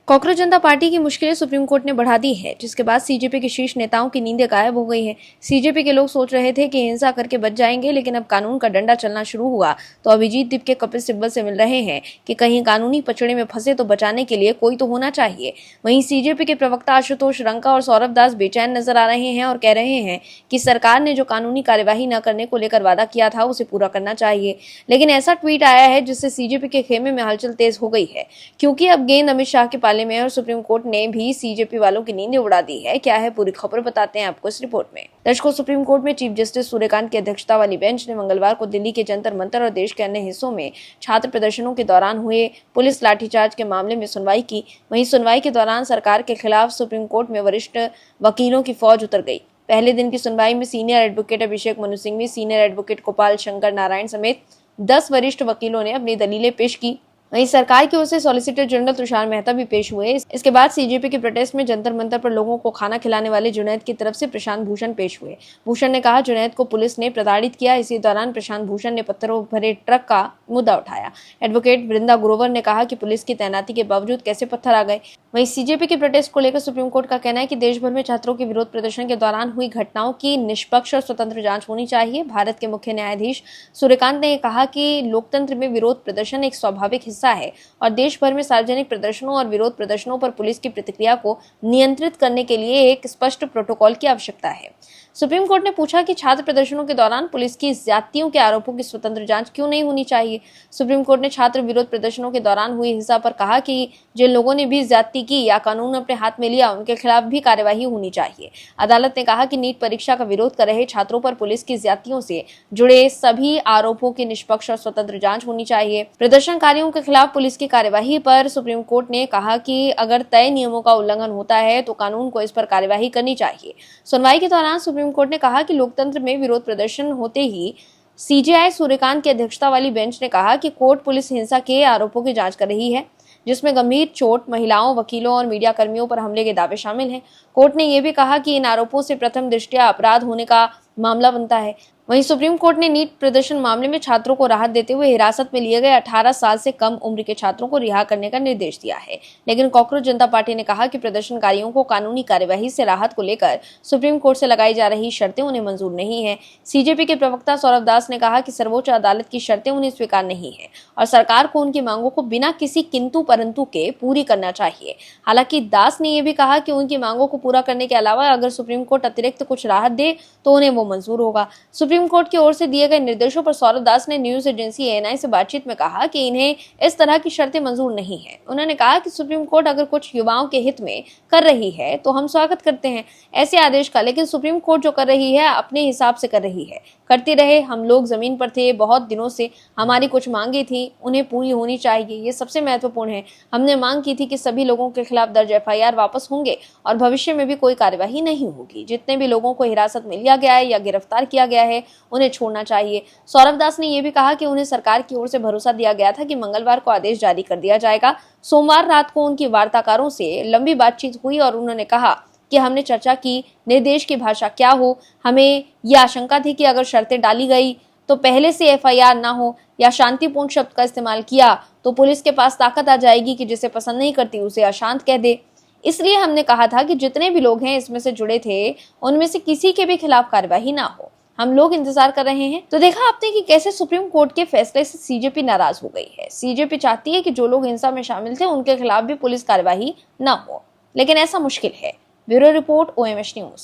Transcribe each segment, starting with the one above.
कांग्रेस जनता party की मुश्किलें supreme court ने बढ़ा दी है, जिसके बाद सीजेपी के शीर्ष नेताओं की नींदें गायब हो गई है। सीजेपी के लोग सोच रहे थे कि हिंसा करके बच जाएंगे, लेकिन अब कानून का डंडा चलना शुरू हुआ तो अभिजीत दीप के कपिल सिब्बल से मिल रहे हैं कि कहीं कानूनी पचड़े में फंसे तो बचाने के लिए कोई तो होना चाहिए। वहीं सीजेपी के प्रवक्ता आशुतोष रंका और सौरभ दास बेचैन नजर आ रहे हैं और कह रहे हैं कि सरकार ने जो कानूनी कार्यवाही न करने को लेकर वादा किया था उसे पूरा करना चाहिए। लेकिन ऐसा ट्वीट आया है जिससे सीजेपी के खेमे में हलचल तेज हो गई है, क्योंकि अब गेंद अमित शाह के पाले में और सुप्रीम कोर्ट ने भी सीजेपी वालों की नींदें उड़ा दी है। क्या है पूरी खबर, बताते हैं आपको इस रिपोर्ट में। दर्शकों, सुप्रीम कोर्ट में चीफ जस्टिस सूर्यकांत की अध्यक्षता वाली बेंच ने मंगलवार को दिल्ली के जंतर मंतर और देश के अन्य हिस्सों में छात्र प्रदर्शनों के दौरान हुए पुलिस लाठीचार्ज के मामले में सुनवाई की। वहीं सुनवाई के दौरान सरकार के खिलाफ सुप्रीम कोर्ट में वरिष्ठ वकीलों की फौज उतर गई। पहले दिन की सुनवाई में senior advocate Abhishek Manu Singhvi, senior advocate Gopal Shankar Narayan समेत 10 वरिष्ठ वकीलों ने अपनी दलीलें पेश की। वहीं सरकार की ओर से सॉलिसिटर जनरल तुषार मेहता भी पेश हुए। इसके बाद सीजेपी के प्रोटेस्ट में जंतर मंतर पर लोगों को खाना खिलाने वाले जुनैद की तरफ से प्रशांत भूषण पेश हुए। भूषण ने कहा, जुनैद को पुलिस ने प्रताड़ित किया। इसी दौरान प्रशांत भूषण ने पत्थरों भरे ट्रक का मुद्दा उठाया। एडवोकेट वृंदा ग्रोवर ने कहा कि पुलिस की तैनाती के बावजूद कैसे पत्थर आ गए। वहीं सीजेपी के प्रोटेस्ट को लेकर सुप्रीम कोर्ट का कहना है कि देश भर में छात्रों के विरोध प्रदर्शन के दौरान हुई घटनाओं की निष्पक्ष और स्वतंत्र जांच होनी चाहिए। भारत के मुख्य न्यायाधीश सूर्यकांत ने कहा कि लोकतंत्र में विरोध प्रदर्शन एक स्वाभाविक हिस्सा है और देश भर में सार्वजनिक प्रदर्शनों और विरोध प्रदर्शनों पर पुलिस की प्रतिक्रिया को नियंत्रित करने के लिए एक स्पष्ट प्रोटोकॉल की आवश्यकता है। सुप्रीम कोर्ट ने पूछा कि छात्र प्रदर्शनों के दौरान पुलिस की ज्यादतियों के आरोपों की स्वतंत्र जांच क्यों नहीं होनी चाहिए। सुप्रीम कोर्ट ने छात्र विरोध प्रदर्शनों के दौरान हुई हिंसा पर कहा कि जिन लोगों ने भी ज्यादती की या कानून अपने हाथ में लिया, उनके खिलाफ भी कार्यवाही होनी चाहिए। अदालत ने कहा कि नीट परीक्षा का विरोध कर रहे छात्रों पर पुलिस की ज्यादतियों से जुड़े सभी आरोपों की निष्पक्ष और स्वतंत्र जांच होनी चाहिए। प्रदर्शनकारियों के खिलाफ पुलिस की कार्यवाही पर सुप्रीम कोर्ट ने कहा कि अगर तय नियमों का उल्लंघन होता है तो कानून को इस पर कार्यवाही करनी चाहिए। सुनवाई के दौरान सुप्रीम कोर्ट ने कहा कि लोकतंत्र में विरोध प्रदर्शन होते ही सीजेआई सूर्यकांत की अध्यक्षता वाली बेंच ने कहा कि कोर्ट पुलिस हिंसा के आरोपों की जांच कर रही है, जिसमें गंभीर चोट, महिलाओं, वकीलों और मीडिया कर्मियों पर हमले के दावे शामिल हैं। कोर्ट ने यह भी कहा कि इन आरोपों से प्रथम दृष्टया अपराध होने का मामला बनता है। वहीं सुप्रीम कोर्ट ने नीट प्रदर्शन मामले में छात्रों को राहत देते हुए हिरासत में लिए गए 18 साल से कम उम्र के छात्रों को रिहा करने का निर्देश दिया है। लेकिन कांग्रेस जनता पार्टी ने कहा कि प्रदर्शनकारियों को कानूनी कार्यवाही से राहत को लेकर सुप्रीम कोर्ट से लगाई जा रही शर्तें उन्हें मंजूर नहीं है। सीजेपी के प्रवक्ता सौरभ दास ने कहा कि सर्वोच्च अदालत की शर्तें उन्हें स्वीकार नहीं है और सरकार को उनकी मांगों को बिना किसी किंतु परंतु के पूरी करना चाहिए। हालांकि दास ने यह भी कहा कि उनकी मांगों को पूरा करने के अलावा अगर सुप्रीम कोर्ट अतिरिक्त कुछ राहत दे तो उन्हें वो मंजूर होगा। सुप्रीम कोर्ट की ओर से दिए गए निर्देशों पर सौरभ दास ने न्यूज एजेंसी एएनआई से बातचीत में कहा कि इन्हें इस तरह की शर्तें मंजूर नहीं है। उन्होंने कहा कि सुप्रीम कोर्ट अगर कुछ युवाओं के हित में कर रही है तो हम स्वागत करते हैं ऐसे आदेश का, लेकिन सुप्रीम कोर्ट जो कर रही है अपने हिसाब से कर रही है। करते रहे, हम लोग जमीन पर थे, बहुत दिनों से हमारी कुछ मांगे थी, उन्हें पूरी होनी चाहिए, ये सबसे महत्वपूर्ण है। हमने मांग की थी कि सभी लोगों के खिलाफ दर्ज एफआईआर वापस होंगे और भविष्य में भी कोई कार्यवाही नहीं होगी। जितने भी लोगों को हिरासत में लिया गया है या गिरफ्तार किया गया है उन्हें छोड़ना चाहिए। सौरभ दास ने यह भी कहा कि उन्हें सरकार की ओर से भरोसा दिया गया था कि मंगलवार को आदेश जारी कर दिया जाएगा। सोमवार रात को उनकी वार्ताकारों से लंबी बातचीत हुई और उन्होंने कहा कि हमने चर्चा की निर्देश की भाषा क्या हो। हमें यह आशंका थी कि अगर शर्तें डाली गई तो पहले से एफआईआर ना हो या शांतिपूर्ण शब्द का इस्तेमाल किया तो पुलिस के पास ताकत आ जाएगी कि जिसे पसंद नहीं करती उसे अशांत कह दे। इसलिए हमने कहा था कि जितने भी लोग हैं इसमें से जुड़े थे उनमें से किसी के भी खिलाफ कार्यवाही ना हो। हम लोग इंतजार कर रहे हैं। तो देखा आपने कि कैसे सुप्रीम कोर्ट के फैसले से सीजेपी नाराज हो गई है। सीजेपी चाहती है कि जो लोग हिंसा में शामिल थे उनके खिलाफ भी पुलिस कार्यवाही न हो, लेकिन ऐसा मुश्किल है। Bureau report, OMH news.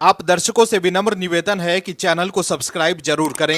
आप दर्शकों से विनम्र निवेदन है कि चैनल को सब्सक्राइब जरूर करें